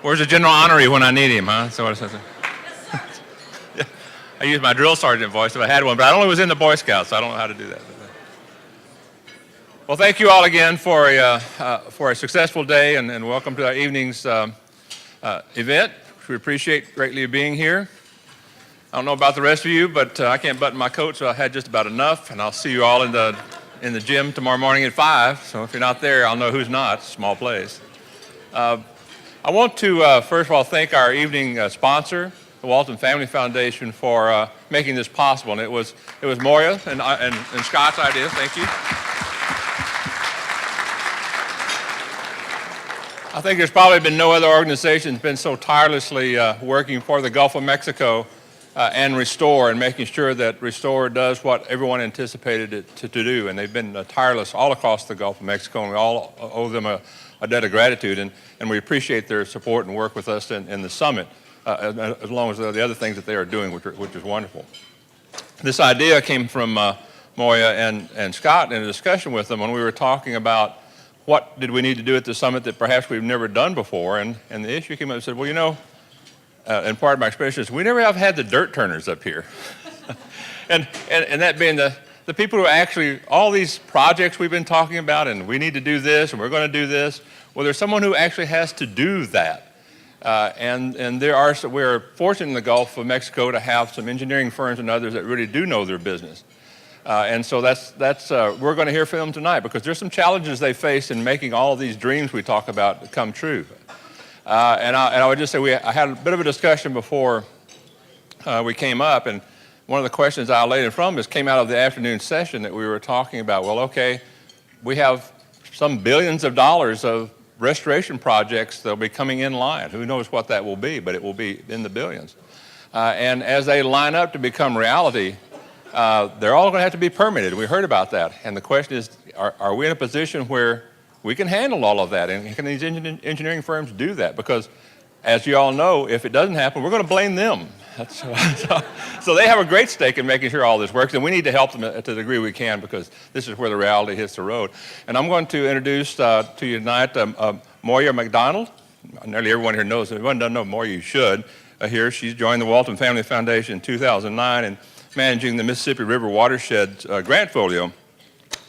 Where's the general honoree when I need him, huh? So what yeah. I use my drill sergeant voice if I had one, but I only was in the Boy Scouts, so I don't know how to do that. Well, thank you all again for a successful day, and welcome to our evening's event. We appreciate greatly you being here. I don't know about the rest of you, but I can't button my coat, so I had just about enough, and I'll see you all in the gym tomorrow morning at 5. So if you're not there, I'll know who's not. Small place. I want to, first of all, thank our evening sponsor, the Walton Family Foundation, for making this possible. And it was Moya and Scott's idea. Thank you. I think there's probably been no other organization that's been so tirelessly working for the Gulf of Mexico and Restore, and making sure that Restore does what everyone anticipated it to do. And they've been tireless all across the Gulf of Mexico, and we all owe them a debt of gratitude, and we appreciate their support and work with us in the summit, as long as the other things that they are doing, which is wonderful. This idea came from Moya and Scott in a discussion with them when we were talking about what did we need to do at the summit that perhaps we've never done before, and the issue came up and said, well, you know, and part of my expression is we never have had the dirt turners up here. and that being the people who actually, all these projects we've been talking about, and we need to do this, and we're going to do this, well, there's someone who actually has to do that. And we're fortunate in the Gulf of Mexico to have some engineering firms and others that really do know their business. And so we're going to hear from them tonight, because there's some challenges they face in making all of these dreams we talk about come true. And I would just say I had a bit of a discussion before we came up, and one of the questions I laid in front of us came out of the afternoon session that we were talking about. Well, okay, we have some billions of dollars of restoration projects that will be coming in line. Who knows what that will be, but it will be in the billions. And as they line up to become reality, they're all going to have to be permitted. We heard about that. And the question is, are we in a position where we can handle all of that? And can these engineering firms do that? Because, as you all know, if it doesn't happen, we're going to blame them. So they have a great stake in making sure all this works, and we need to help them to the degree we can, because this is where the reality hits the road. And I'm going to introduce to you tonight Moya McDonald. Nearly everyone here knows. If anyone doesn't know Moya, you should. Here, she's joined the Walton Family Foundation in 2009 and managing the Mississippi River Watershed grant folio.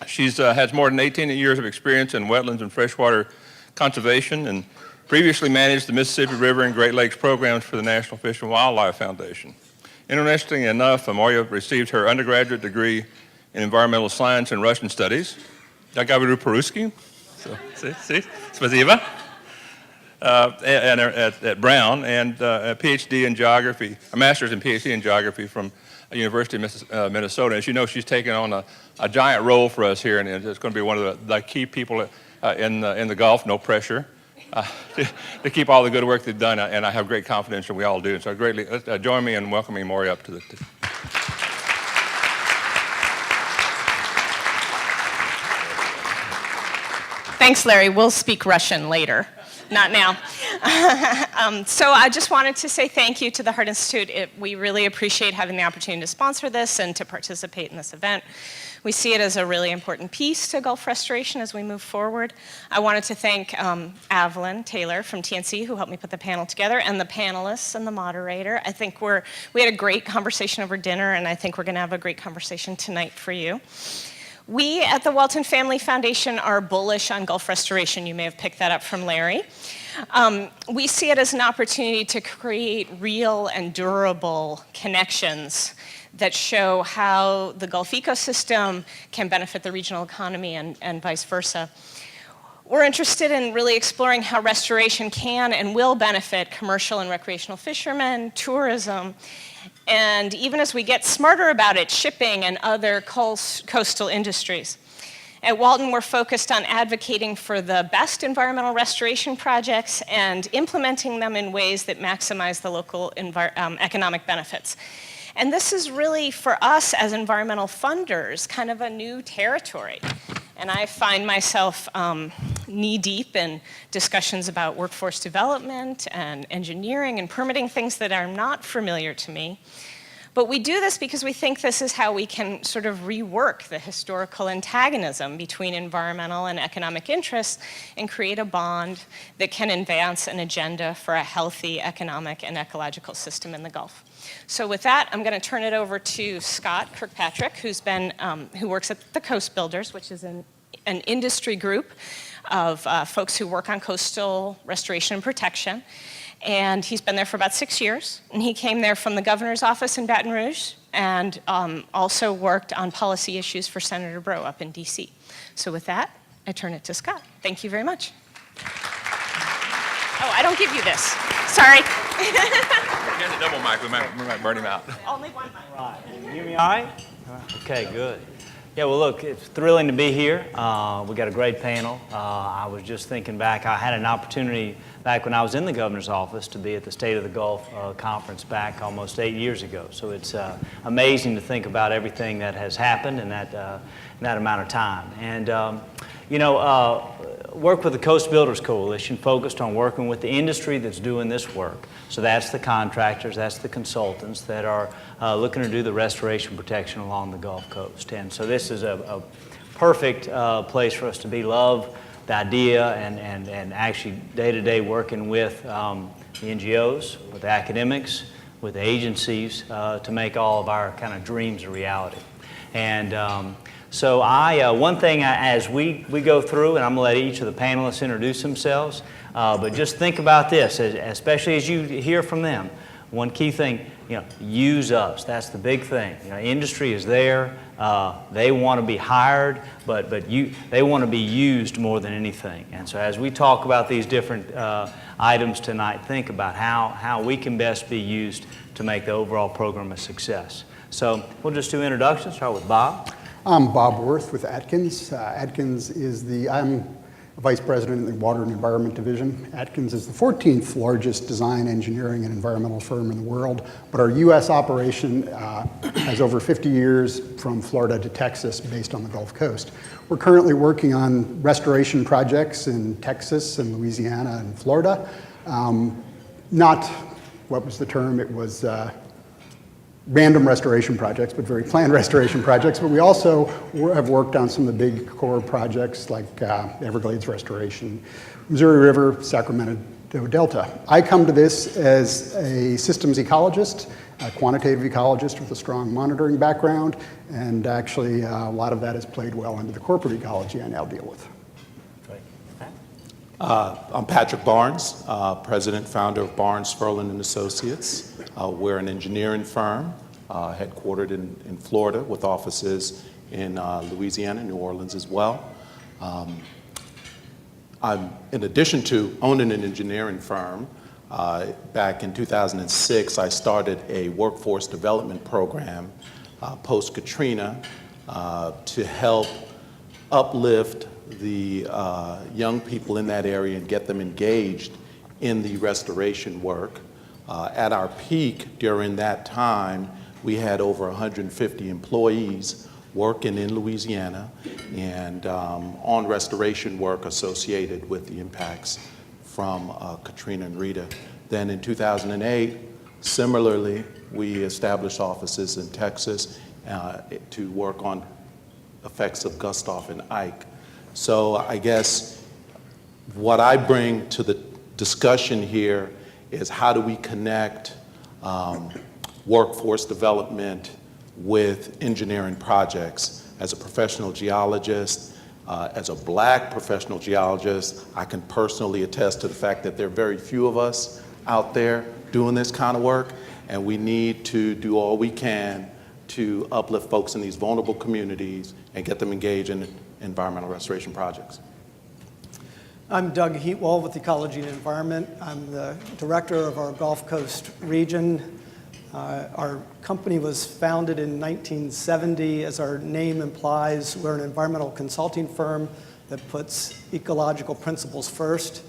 She's has more than 18 years of experience in wetlands and freshwater conservation, and previously managed the Mississippi River and Great Lakes programs for the National Fish and Wildlife Foundation. Interestingly enough, Moya received her undergraduate degree in environmental science and Russian studies. Jak говорю по-русски. See? Спасибо. At Brown, and a PhD in geography, a master's in PhD in geography from University of Minnesota. As you know, she's taken on a giant role for us here, and it's going to be one of the key people in the Gulf, no pressure, to keep all the good work they've done, and I have great confidence that we all do. So greatly, join me in welcoming Moya up to the... Thanks, Larry. We'll speak Russian later. Not now. So I just wanted to say thank you to the Harte Institute. We really appreciate having the opportunity to sponsor this and to participate in this event. We see it as a really important piece to Gulf restoration as we move forward. I wanted to thank Evelyn Taylor from TNC, who helped me put the panel together, and the panelists and the moderator. I think we had a great conversation over dinner, and I think we're going to have a great conversation tonight for you. We at the Walton Family Foundation are bullish on Gulf restoration. You may have picked that up from Larry. We see it as an opportunity to create real and durable connections that show how the Gulf ecosystem can benefit the regional economy and vice versa. We're interested in really exploring how restoration can and will benefit commercial and recreational fishermen, tourism, and even as we get smarter about it, shipping and other coastal industries. At Walton, we're focused on advocating for the best environmental restoration projects and implementing them in ways that maximize the local economic benefits. And this is really, for us as environmental funders, kind of a new territory. And I find myself knee-deep in discussions about workforce development and engineering and permitting, things that are not familiar to me. But we do this because we think this is how we can sort of rework the historical antagonism between environmental and economic interests and create a bond that can advance an agenda for a healthy economic and ecological system in the Gulf. So with that, I'm going to turn it over to Scott Kirkpatrick, who works at the Coast Builders, which is an industry group of folks who work on coastal restoration and protection. And he's been there for about 6 years. And he came there from the governor's office in Baton Rouge and also worked on policy issues for Senator Breaux up in DC. So with that, I turn it to Scott. Thank you very much. Oh, I don't give you this. Sorry. Get the double mic. We might burn him out. Only one mic. Right. Can you hear me all right? Okay, good. Yeah, well, look, it's thrilling to be here. We got a great panel. I was just thinking back, I had an opportunity back when I was in the governor's office to be at the State of the Gulf conference back almost 8 years ago. So it's amazing to think about everything that has happened in that amount of time. And, work with the Coast Builders Coalition focused on working with the industry that's doing this work. So that's the contractors, that's the consultants that are looking to do the restoration protection along the Gulf Coast. And so this is a perfect place for us to be. Love the idea and actually day-to-day working with the NGOs, with the academics, with the agencies to make all of our kind of dreams a reality. And so one thing as we go through, and I'm going to let each of the panelists introduce themselves, but just think about this, especially as you hear from them. One key thing, use us. That's the big thing. Industry is there. They want to be hired, but they want to be used more than anything. And so as we talk about these different items tonight, think about how we can best be used to make the overall program a success. So we'll just do introductions. Start with Bob. I'm Bob Worth with Atkins. Atkins is I'm Vice President in the Water and Environment Division. Atkins is the 14th largest design, engineering, and environmental firm in the world, but our U.S. operation has over 50 years from Florida to Texas based on the Gulf Coast. We're currently working on restoration projects in Texas and Louisiana and Florida. Not, what was the term? It was random restoration projects, but very planned restoration projects. But we also have worked on some of the big core projects like Everglades restoration, Missouri River, Sacramento Delta. I come to this as a systems ecologist, a quantitative ecologist with a strong monitoring background, and actually a lot of that has played well into the corporate ecology I now deal with. I'm Patrick Barnes, president, founder of Barnes, Ferland and Associates. We're an engineering firm headquartered in Florida with offices in Louisiana, New Orleans as well. In addition to owning an engineering firm, back in 2006, I started a workforce development program post-Katrina to help uplift the young people in that area and get them engaged in the restoration work. At our peak during that time, we had over 150 employees working in Louisiana and on restoration work associated with the impacts from Katrina and Rita. Then in 2008, similarly, we established offices in Texas to work on effects of Gustav and Ike. So I guess what I bring to the discussion here is how do we connect workforce development with engineering projects. As a professional geologist, as a black professional geologist, I can personally attest to the fact that there are very few of us out there doing this kind of work, and we need to do all we can to uplift folks in these vulnerable communities and get them engaged in environmental restoration projects. I'm Doug Heatwall with Ecology and Environment. I'm the director of our Gulf Coast region. Our company was founded in 1970. As our name implies, we're an environmental consulting firm that puts ecological principles first.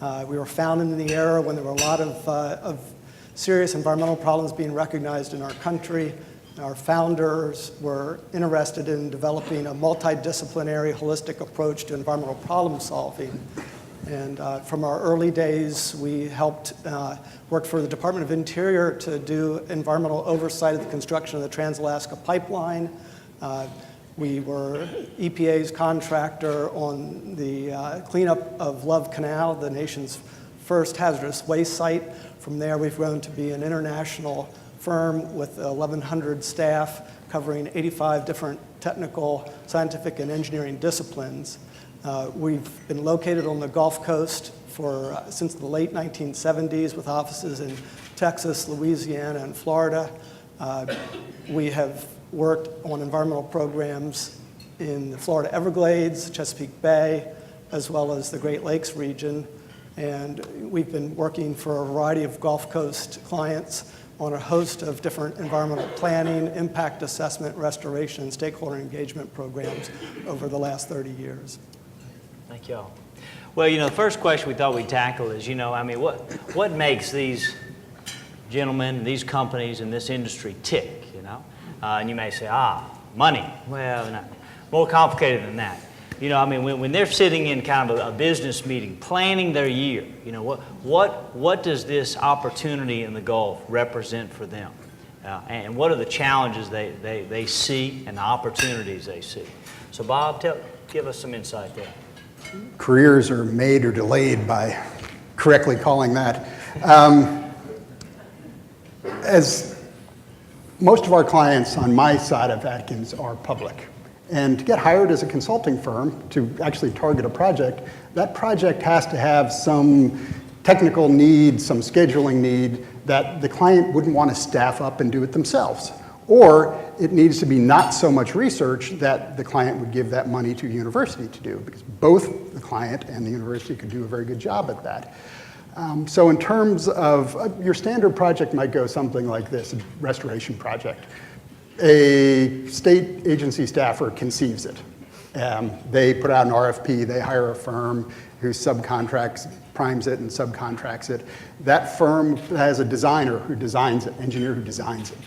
We were founded in the era when there were a lot of serious environmental problems being recognized in our country. Our founders were interested in developing a multidisciplinary, holistic approach to environmental problem solving. And from our early days, we helped work for the Department of Interior to do environmental oversight of the construction of the Trans-Alaska Pipeline. We were EPA's contractor on the cleanup of Love Canal, the nation's first hazardous waste site. From there, we've grown to be an international firm with 1,100 staff covering 85 different technical, scientific, and engineering disciplines. We've been located on the Gulf Coast since the late 1970s with offices in Texas, Louisiana, and Florida. We have worked on environmental programs in the Florida Everglades, Chesapeake Bay, as well as the Great Lakes region. And we've been working for a variety of Gulf Coast clients on a host of different environmental planning, impact assessment, restoration, and stakeholder engagement programs over the last 30 years. Thank you all. Well, the first question we thought we'd tackle is, what makes these gentlemen, these companies, and this industry tick, and you may say, money. Well, no, more complicated than that. When they're sitting in kind of a business meeting, planning their year, what does this opportunity in the Gulf represent for them? And what are the challenges they see and the opportunities they see? So Bob, give us some insight there. Careers are made or delayed by correctly calling that. As most of our clients on my side of Atkins are public. And to get hired as a consulting firm to actually target a project, that project has to have some technical need, some scheduling need that the client wouldn't want to staff up and do it themselves. Or it needs to be not so much research that the client would give that money to a university to do, because both the client and the university could do a very good job at that. So in terms of your standard project might go something like this, a restoration project. A state agency staffer conceives it. They put out an RFP, they hire a firm who subcontracts, primes it and subcontracts it. That firm has a designer who designs it, engineer who designs it,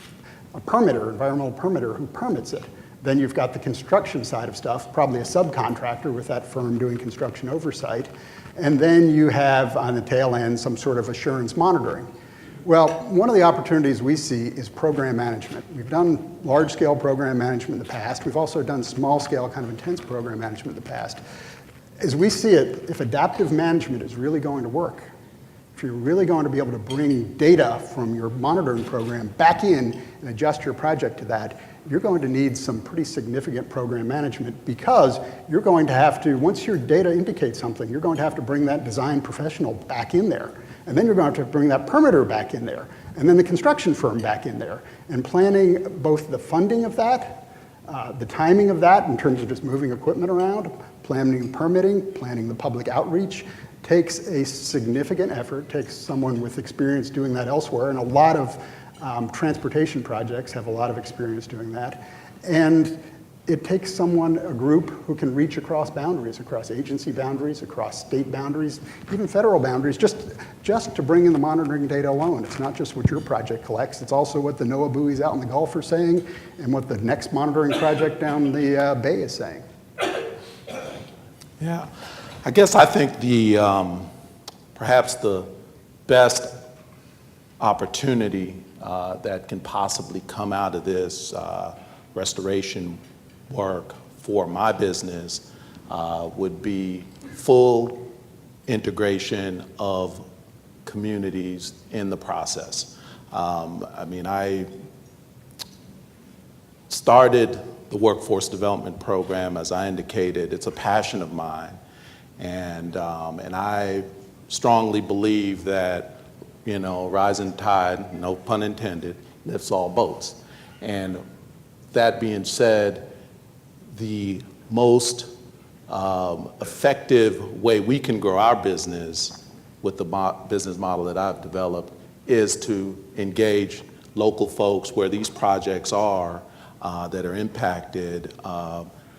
a permitter, environmental permitter who permits it. Then you've got the construction side of stuff, probably a subcontractor with that firm doing construction oversight. And then you have on the tail end some sort of assurance monitoring. Well, one of the opportunities we see is program management. We've done large-scale program management in the past. We've also done small-scale, kind of intense program management in the past. As we see it, if adaptive management is really going to work, if you're really going to be able to bring data from your monitoring program back in and adjust your project to that, you're going to need some pretty significant program management, because you're going to have to, once your data indicates something, you're going to have to bring that design professional back in there. And then you're going to have to bring that permitter back in there, and then the construction firm back in there. And planning both the funding of that, the timing of that in terms of just moving equipment around, planning permitting, planning the public outreach, takes a significant effort, takes someone with experience doing that elsewhere, and a lot of transportation projects have a lot of experience doing that. And it takes someone, a group, who can reach across boundaries, across agency boundaries, across state boundaries, even federal boundaries, just to bring in the monitoring data alone. It's not just what your project collects, it's also what the NOAA buoys out in the Gulf are saying and what the next monitoring project down the bay is saying. Yeah, I guess I think perhaps the best opportunity that can possibly come out of this restoration work for my business would be full integration of communities in the process. I started the workforce development program, as I indicated. It's a passion of mine, and I strongly believe that, rising tide, no pun intended, lifts all boats. And that being said, the most effective way we can grow our business with the business model that I've developed is to engage local folks where these projects are that are impacted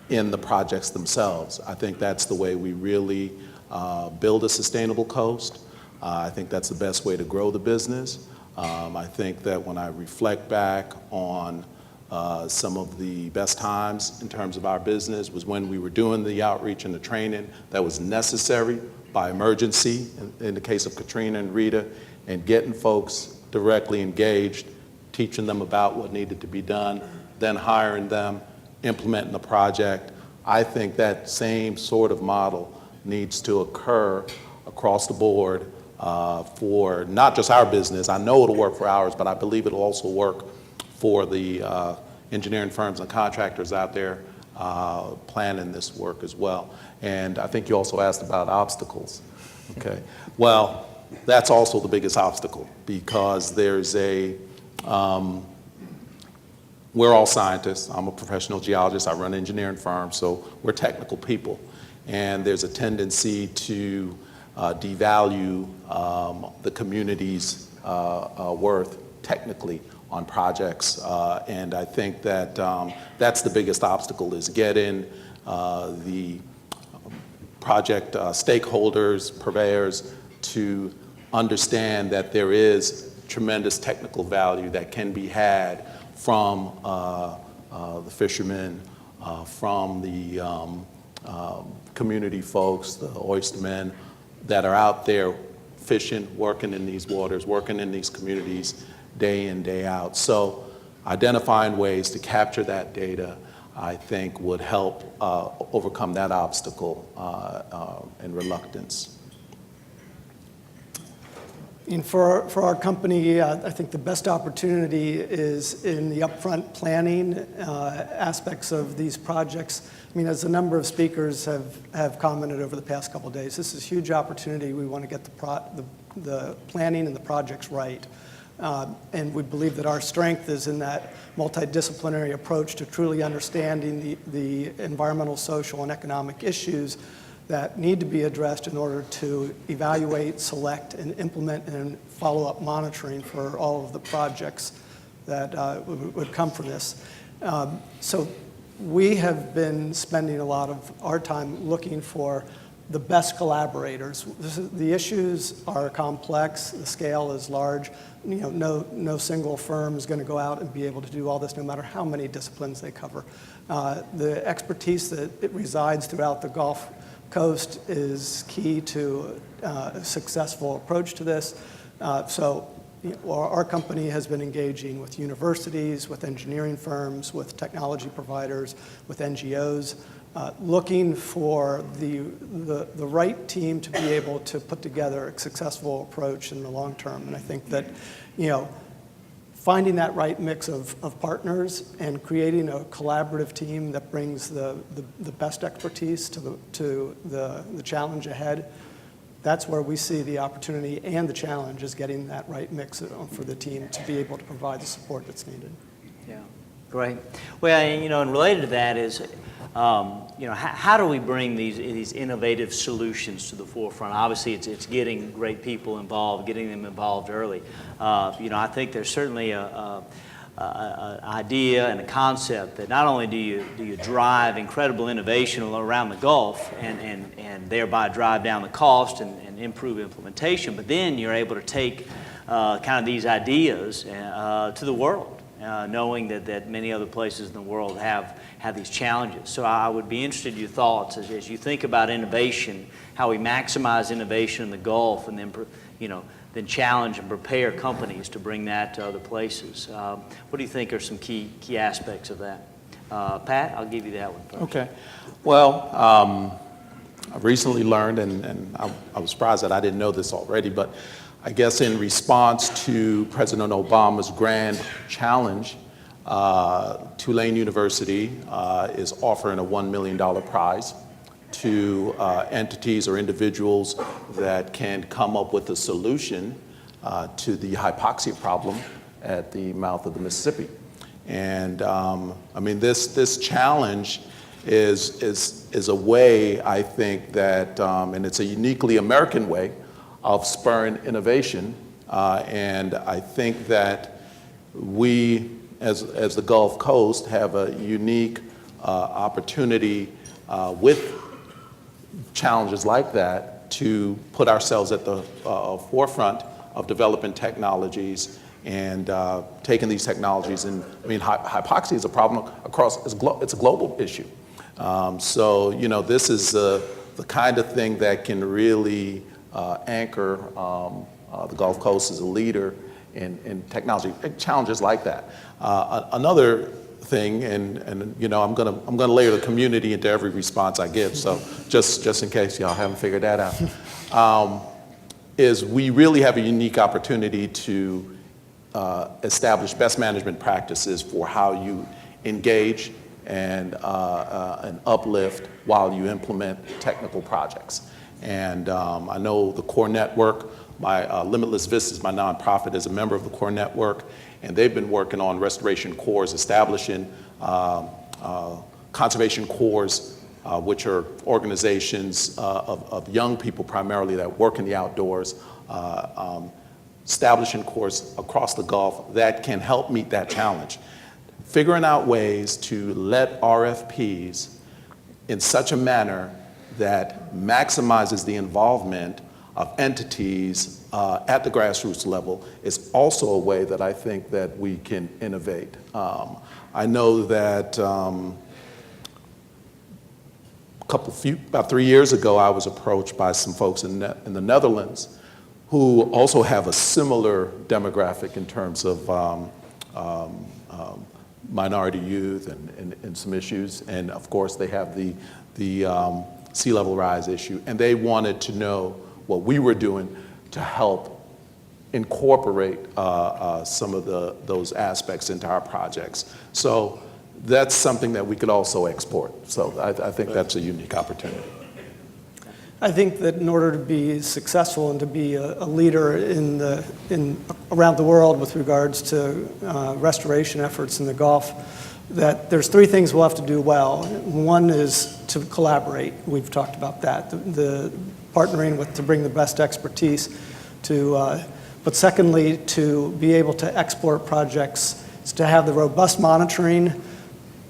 in the projects themselves. I think that's the way we really build a sustainable coast. I think that's the best way to grow the business. I think that when I reflect back on Some of the best times in terms of our business was when we were doing the outreach and the training that was necessary by emergency, in the case of Katrina and Rita, and getting folks directly engaged, teaching them about what needed to be done, then hiring them, implementing the project. I think that same sort of model needs to occur across the board for not just our business. I know it'll work for ours, but I believe it'll also work for the engineering firms and contractors out there planning this work as well. And I think you also asked about obstacles. Okay. Well, that's also the biggest obstacle, because there's we're all scientists. I'm a professional geologist. I run an engineering firm, so we're technical people. And there's a tendency to devalue the community's worth technically on projects. And I think that that's the biggest obstacle, is getting the project stakeholders, purveyors, to understand that there is tremendous technical value that can be had from the fishermen, from the community folks, the oystermen that are out there fishing, working in these waters, working in these communities day in, day out. So identifying ways to capture that data, I think, would help overcome that obstacle and reluctance. And for our company, I think the best opportunity is in the upfront planning aspects of these projects. I mean, as a number of speakers have commented over the past couple of days, this is a huge opportunity. We want to get the planning and the projects right. And we believe that our strength is in that multidisciplinary approach to truly understanding the environmental, social, and economic issues that need to be addressed in order to evaluate, select, and implement and follow-up monitoring for all of the projects that would come from this. So we have been spending a lot of our time looking for the best collaborators. The issues are complex, the scale is large. You know, no single firm is going to go out and be able to do all this, no matter how many disciplines they cover. The expertise that it resides throughout the Gulf Coast is key to a successful approach to this. So our company has been engaging with universities, with engineering firms, with technology providers, with NGOs, looking for the right team to be able to put together a successful approach in the long term. And I think that, you know, finding that right mix of partners and creating a collaborative team that brings the best expertise to the challenge ahead, that's where we see the opportunity and the challenge, is getting that right mix for the team to be able to provide the support that's needed. Yeah, great. Well, you know, and related to that is, you know, how do we bring these innovative solutions to the forefront? Obviously, it's getting great people involved, getting them involved early. You know, I think there's certainly an idea and a concept that not only do you drive incredible innovation around the Gulf and thereby drive down the cost and improve implementation, but then you're able to take kind of these ideas to the world, knowing that many other places in the world have these challenges. So I would be interested in your thoughts as you think about innovation, how we maximize innovation in the Gulf, and then, you know, then challenge and prepare companies to bring that to other places. What do you think are some key aspects of that? Pat, I'll give you that one first. Okay. Well, I've recently learned, and I was surprised that I didn't know this already, but I guess in response to President Obama's grand challenge, Tulane University is offering a $1 million prize to entities or individuals that can come up with a solution to the hypoxia problem at the mouth of the Mississippi. And I mean, this challenge is a way, I think, that, and it's a uniquely American way of spurring innovation. And I think that we, as the Gulf Coast, have a unique opportunity with challenges like that to put ourselves at the forefront of developing technologies and taking these technologies. And I mean, hypoxia is a problem across, it's a global issue. So, you know, this is the kind of thing that can really anchor the Gulf Coast as a leader in technology, challenges like that. Another thing, and you know, I'm gonna layer the community into every response I give, so just in case y'all haven't figured that out, is we really have a unique opportunity to establish best management practices for how you engage and uplift while you implement technical projects. And I know the Core Network, my Limitless Vistas, my nonprofit, is a member of the Core Network, and they've been working on restoration corps, establishing conservation corps, which are organizations of young people primarily that work in the outdoors, establishing corps across the Gulf that can help meet that challenge. Figuring out ways to let RFPs in such a manner that maximizes the involvement of entities at the grassroots level is also a way that I think that we can innovate. I know that about 3 years ago, I was approached by some folks in the Netherlands who also have a similar demographic in terms of minority youth and some issues, and of course they have the sea level rise issue, and they wanted to know what we were doing to help incorporate some of those aspects into our projects. So that's something that we could also export. So I think that's a unique opportunity. I think that in order to be successful and to be a leader around the world with regards to restoration efforts in the Gulf, that there's three things we'll have to do well. One is to collaborate. We've talked about that. The partnering to bring the best expertise but secondly, to be able to export projects, is to have the robust monitoring,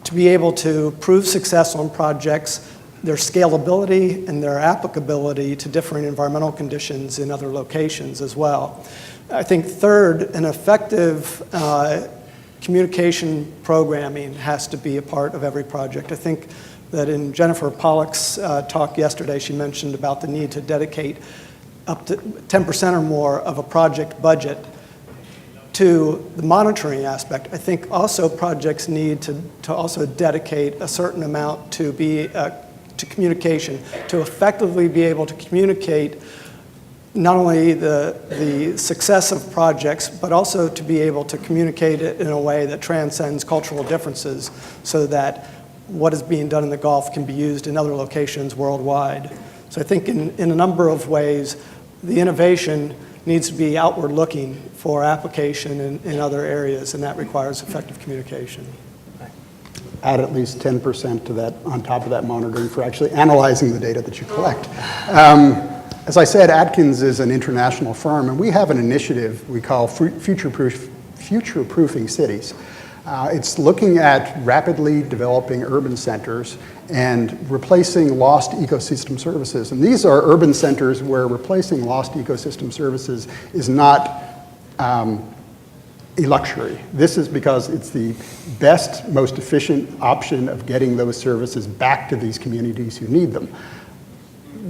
to be able to prove success on projects, their scalability and their applicability to differing environmental conditions in other locations as well. I think third, an effective communication programming has to be a part of every project. I think that in Jennifer Pollock's talk yesterday, she mentioned about the need to dedicate up to 10% or more of a project budget to the monitoring aspect. I think also projects need to also dedicate a certain amount to communication, to effectively be able to communicate not only the success of projects, but also to be able to communicate it in a way that transcends cultural differences so that what is being done in the Gulf can be used in other locations worldwide. So I think in a number of ways, the innovation needs to be outward looking for application in other areas, and that requires effective communication. Add at least 10% to that, on top of that monitoring, for actually analyzing the data that you collect. As I said, Atkins is an international firm, and we have an initiative we call Future-Proofing Cities. It's looking at rapidly developing urban centers and replacing lost ecosystem services. And these are urban centers where replacing lost ecosystem services is not a luxury. This is because it's the best, most efficient option of getting those services back to these communities who need them.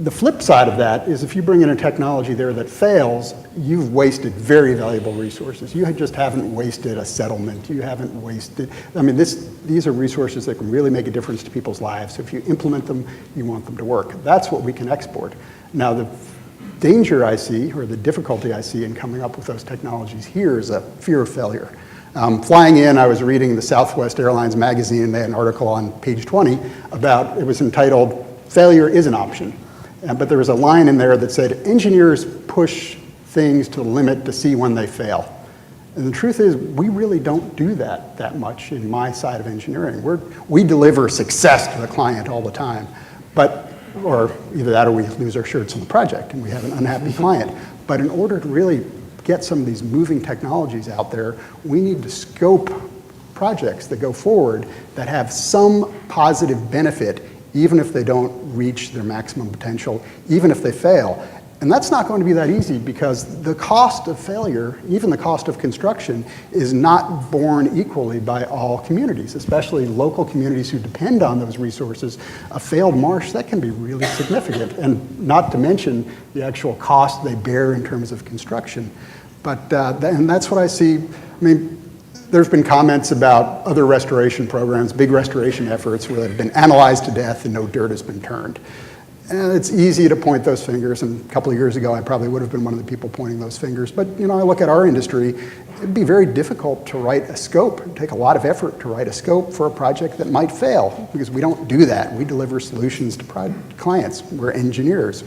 The flip side of that is if you bring in a technology there that fails, you've wasted very valuable resources. You just haven't wasted a settlement. You haven't wasted, I mean, these are resources that can really make a difference to people's lives. So if you implement them, you want them to work. That's what we can export. Now, the danger I see, or the difficulty I see in coming up with those technologies here is a fear of failure. Flying in, I was reading the Southwest Airlines magazine, and they had an article on page 20 about, it was entitled, "Failure is an Option." But there was a line in there that said, engineers push things to the limit to see when they fail. And the truth is, we really don't do that much in my side of engineering. We deliver success to the client all the time, or either that or we lose our shirts on the project and we have an unhappy client. But in order to really get some of these moving technologies out there, we need to scope projects that go forward that have some positive benefit, even if they don't reach their maximum potential, even if they fail. And that's not going to be that easy because the cost of failure, even the cost of construction, is not borne equally by all communities, especially local communities who depend on those resources. A failed marsh, that can be really significant, and not to mention the actual cost they bear in terms of construction. But, and that's what I see. I mean, there's been comments about other restoration programs, big restoration efforts where they've been analyzed to death and no dirt has been turned. And it's easy to point those fingers, and a couple of years ago I probably would have been one of the people pointing those fingers. But you know, I look at our industry, it'd be very difficult to write a scope. It'd take a lot of effort to write a scope for a project that might fail, because we don't do that. We deliver solutions to clients. We're engineers.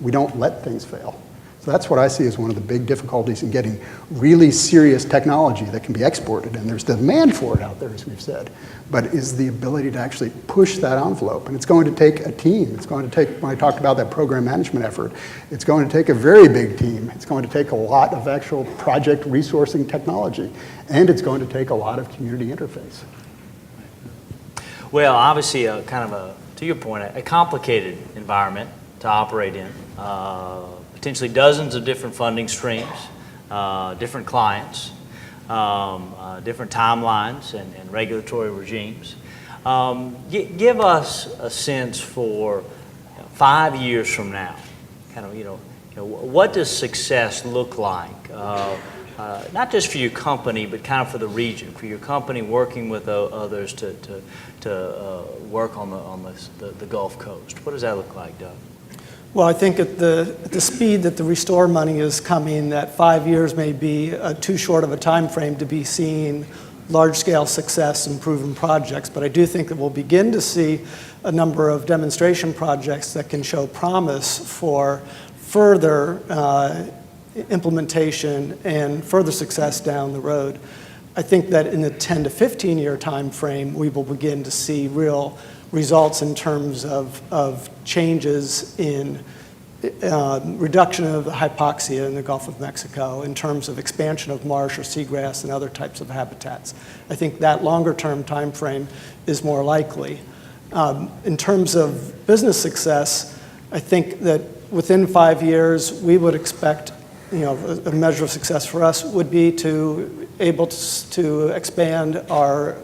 We don't let things fail. So that's what I see as one of the big difficulties in getting really serious technology that can be exported, and there's demand for it out there, as we've said, but is the ability to actually push that envelope. And it's going to take a team. It's going to take, when I talked about that program management effort, it's going to take a very big team. It's going to take a lot of actual project resourcing technology, and it's going to take a lot of community interface. Well, obviously, to your point, a complicated environment to operate in. Potentially dozens of different funding streams, different clients, different timelines and regulatory regimes. Give us a sense for 5 years from now. What does success look like? Not just for your company, but kind of for the region, for your company working with others to work on the Gulf Coast. What does that look like, Doug? Well, I think at the speed that the restore money is coming, that 5 years may be too short of a time frame to be seeing large-scale success in proven projects. But I do think that we'll begin to see a number of demonstration projects that can show promise for further implementation and further success down the road. I think that in the 10 to 15 year time frame, we will begin to see real results in terms of changes in reduction of hypoxia in the Gulf of Mexico, in terms of expansion of marsh or seagrass and other types of habitats. I think that longer term time frame is more likely. In terms of business success, I think that within 5 years, we would expect, a measure of success for us would be to able to expand our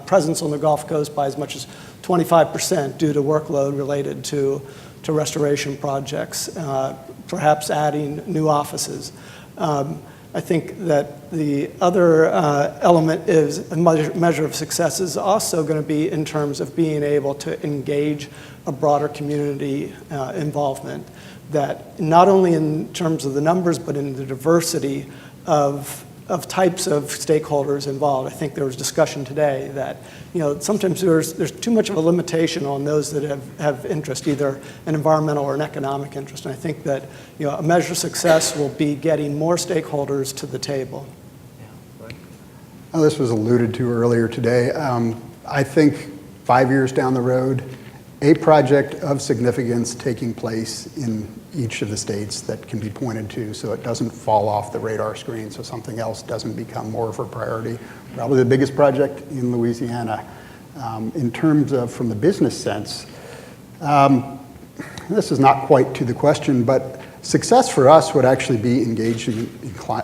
presence on the Gulf Coast by as much as 25% due to workload related to restoration projects, perhaps adding new offices. I think that the other element is a measure of success is also going to be in terms of being able to engage a broader community involvement, that not only in terms of the numbers, but in the diversity of types of stakeholders involved. I think there was discussion today that sometimes there's too much of a limitation on those that have interest, either an environmental or an economic interest. And I think that a measure of success will be getting more stakeholders to the table. Yeah, right. Well, this was alluded to earlier today. I think 5 years down the road, a project of significance taking place in each of the states that can be pointed to, so it doesn't fall off the radar screen, so something else doesn't become more of a priority. Probably the biggest project in Louisiana. In terms of, from the business sense, this is not quite to the question, but success for us would actually be engaging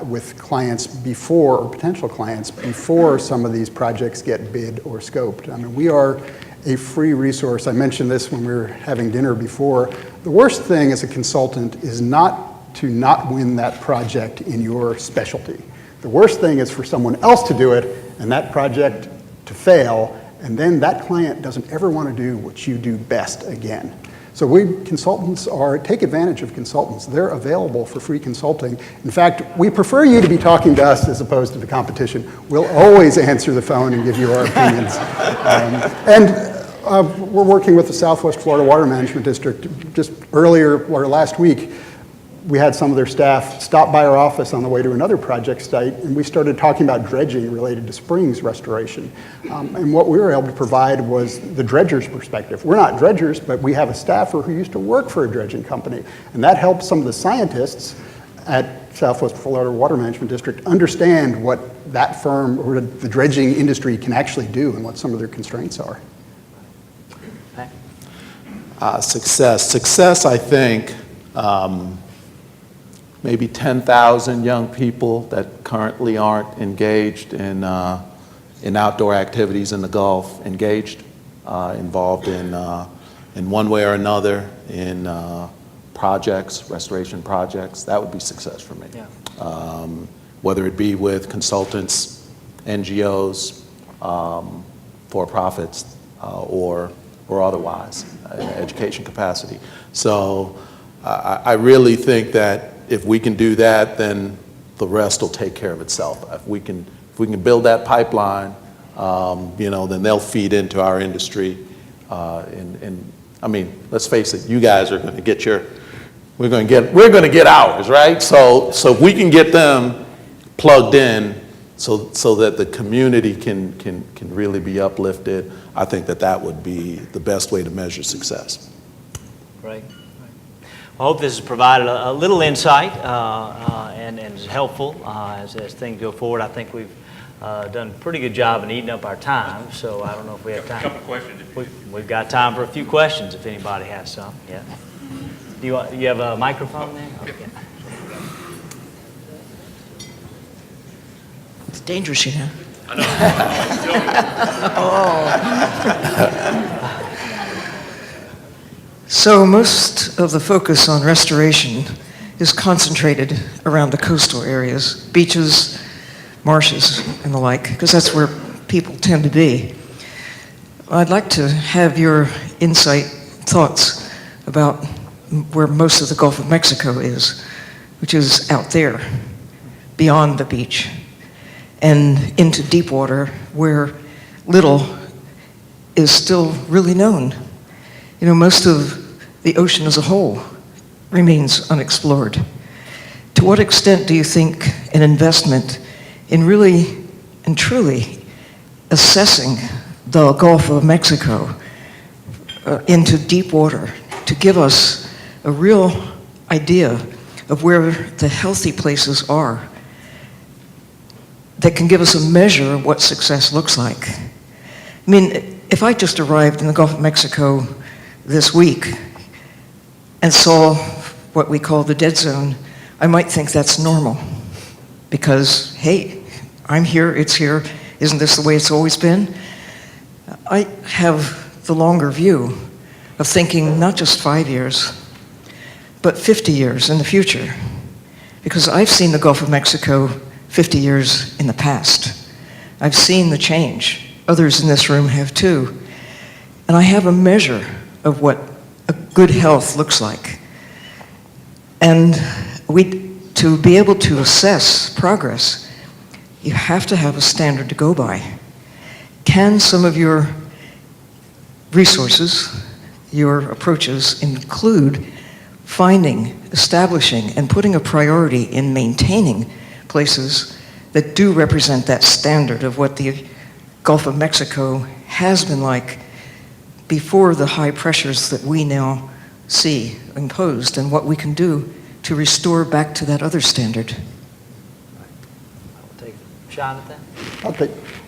with clients before, or potential clients, before some of these projects get bid or scoped. I mean, we are a free resource. I mentioned this when we were having dinner before. The worst thing as a consultant is not to not win that project in your specialty. The worst thing is for someone else to do it and that project to fail, and then that client doesn't ever want to do what you do best again. So we consultants take advantage of consultants. They're available for free consulting. In fact, we prefer you to be talking to us as opposed to the competition. We'll always answer the phone and give you our opinions. We're working with the Southwest Florida Water Management District. Just earlier, or last week, we had some of their staff stop by our office on the way to another project site, and we started talking about dredging related to springs restoration. And what we were able to provide was the dredger's perspective. We're not dredgers, but we have a staffer who used to work for a dredging company, and that helps some of the scientists at Southwest Florida Water Management District understand what that firm or the dredging industry can actually do and what some of their constraints are. Success, I think, maybe 10,000 young people that currently aren't engaged in outdoor activities in the Gulf, engaged, involved in one way or another in projects, restoration projects. That would be success for me. Yeah. Whether it be with consultants, NGOs, for-profits, or otherwise, education capacity. So I really think that if we can do that, then the rest will take care of itself. If we can build that pipeline, then they'll feed into our industry. And I mean, let's face it, you guys are going to get we're going to get ours, right? So if we can get them plugged in, so that the community can really be uplifted, I think that would be the best way to measure success. Great. I hope this has provided a little insight and is helpful as things go forward. I think we've done a pretty good job in eating up our time, so I don't know if we have time. A couple of questions. We've got time for a few questions if anybody has some. Yeah. Do you have a microphone there? Okay. It's dangerous, you know. So most of the focus on restoration is concentrated around the coastal areas, beaches, marshes, and the like, because that's where people tend to be. I'd like to have your thoughts about where most of the Gulf of Mexico is, which is out there, beyond the beach, and into deep water where little is still really known. You know, most of the ocean as a whole remains unexplored. To what extent do you think an investment in really and truly assessing the Gulf of Mexico into deep water to give us a real idea of where the healthy places are that can give us a measure of what success looks like? I mean, if I just arrived in the Gulf of Mexico this week and saw what we call the dead zone, I might think that's normal because, hey, I'm here, it's here, isn't this the way it's always been? I have the longer view of thinking not just 5 years, but 50 years in the future, because I've seen the Gulf of Mexico 50 years in the past. I've seen the change. Others in this room have too. And I have a measure of what a good health looks like. And to be able to assess progress, you have to have a standard to go by. Can some of your resources, your approaches include finding, establishing, and putting a priority in maintaining places that do represent that standard of what the Gulf of Mexico has been like before the high pressures that we now see imposed, and what we can do to restore back to that other standard? I'll take a shot at that.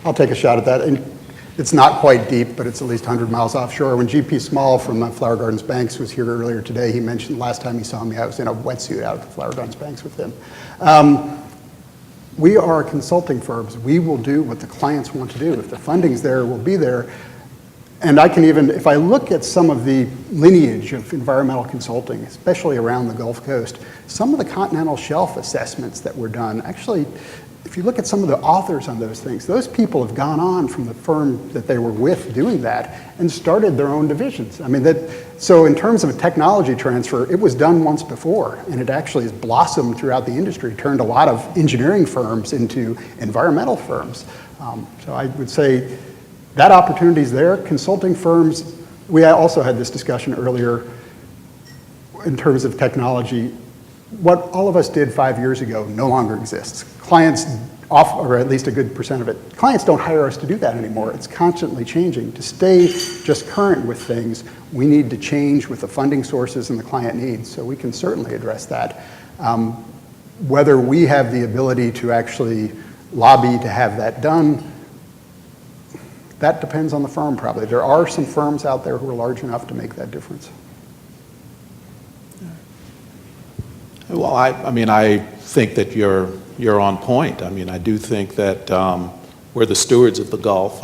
I'll take a shot at that. And it's not quite deep, but it's at least 100 miles offshore. When G.P. Small from Flower Gardens Banks was here earlier today, he mentioned last time he saw me, I was in a wetsuit out at Flower Gardens Banks with him. We are consulting firms. We will do what the clients want to do. If the funding's there, we'll be there. And I can even, if I look at some of the lineage of environmental consulting, especially around the Gulf Coast, some of the continental shelf assessments that were done, actually, if you look at some of the authors on those things, those people have gone on from the firm that they were with doing that and started their own divisions. I mean, so in terms of a technology transfer, it was done once before, and it actually has blossomed throughout the industry, turned a lot of engineering firms into environmental firms. So I would say that opportunity is there. Consulting firms, we also had this discussion earlier in terms of technology. What all of us did 5 years ago no longer exists. Clients, or at least a good percent of it, clients don't hire us to do that anymore. It's constantly changing. To stay just current with things, we need to change with the funding sources and the client needs. So we can certainly address that. Whether we have the ability to actually lobby to have that done, that depends on the firm probably. There are some firms out there who are large enough to make that difference. Well, I mean, I think that you're on point. I mean, I do think that we're the stewards of the Gulf.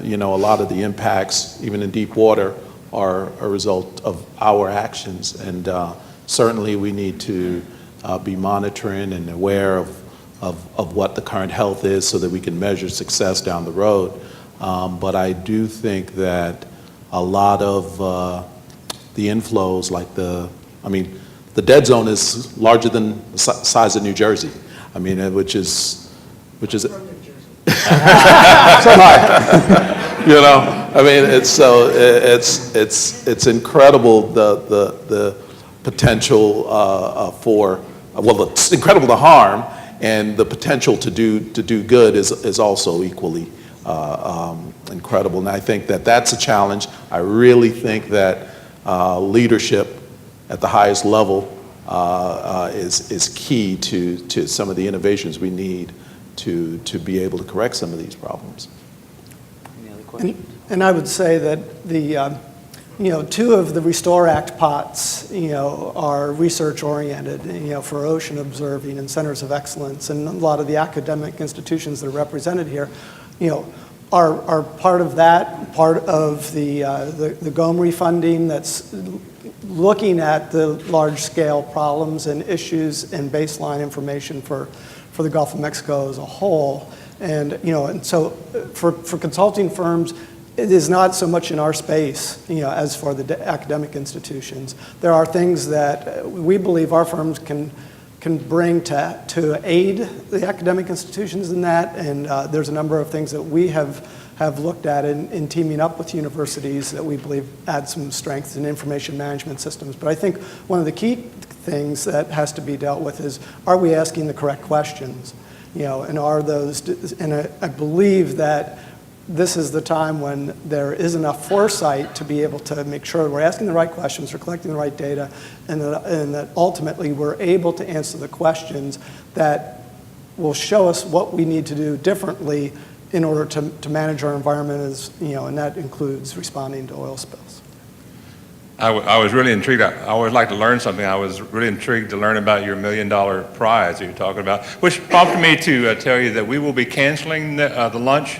You know, a lot of the impacts, even in deep water, are a result of our actions, and certainly we need to be monitoring and aware of what the current health is so that we can measure success down the road. But I do think that a lot of the inflows, like the dead zone is larger than the size of New Jersey. I mean, which is so high. You know, I mean, it's incredible the potential for, well, it's incredible the harm, and the potential to do good is also equally incredible. And I think that that's a challenge. I really think that leadership at the highest level is key to some of the innovations we need to be able to correct some of these problems. Any other questions? And I would say that the, two of the Restore Act pots, are research-oriented, for ocean observing and centers of excellence, and a lot of the academic institutions that are represented here, are part of that, part of the GOMRI funding that's looking at the large-scale problems and issues and baseline information for the Gulf of Mexico as a whole. And, and so for consulting firms, it is not so much in our space, as for the academic institutions. There are things that we believe our firms can bring to aid the academic institutions in that, and there's a number of things that we have looked at in teaming up with universities that we believe add some strength in information management systems. But I think one of the key things that has to be dealt with is, are we asking the correct questions? And are those, and I believe that this is the time when there is enough foresight to be able to make sure we're asking the right questions, we're collecting the right data, and that ultimately we're able to answer the questions that will show us what we need to do differently in order to manage our environment, and that includes responding to oil spills. I was really intrigued. I always like to learn something. I was really intrigued to learn about your $1 million prize that you're talking about, which prompted me to tell you that we will be canceling the lunch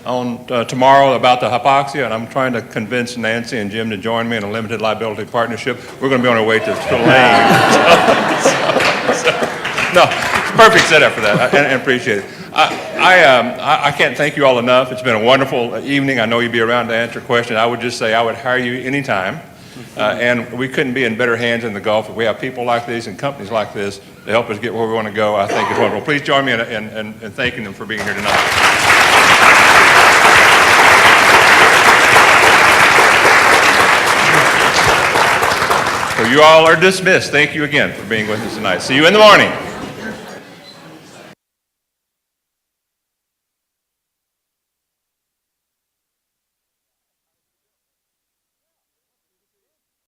on tomorrow about the hypoxia, and I'm trying to convince Nancy and Jim to join me in a limited liability partnership. We're going to be on our way to Tulane. No, it's a perfect setup for that, and appreciate it. I can't thank you all enough. It's been a wonderful evening. I know you'll be around to answer questions. I would just say I would hire you anytime, and we couldn't be in better hands in the Gulf if we have people like these and companies like this to help us get where we want to go. I think it's wonderful. Please join me in thanking them for being here tonight. So you all are dismissed. Thank you again for being with us tonight. See you in the morning.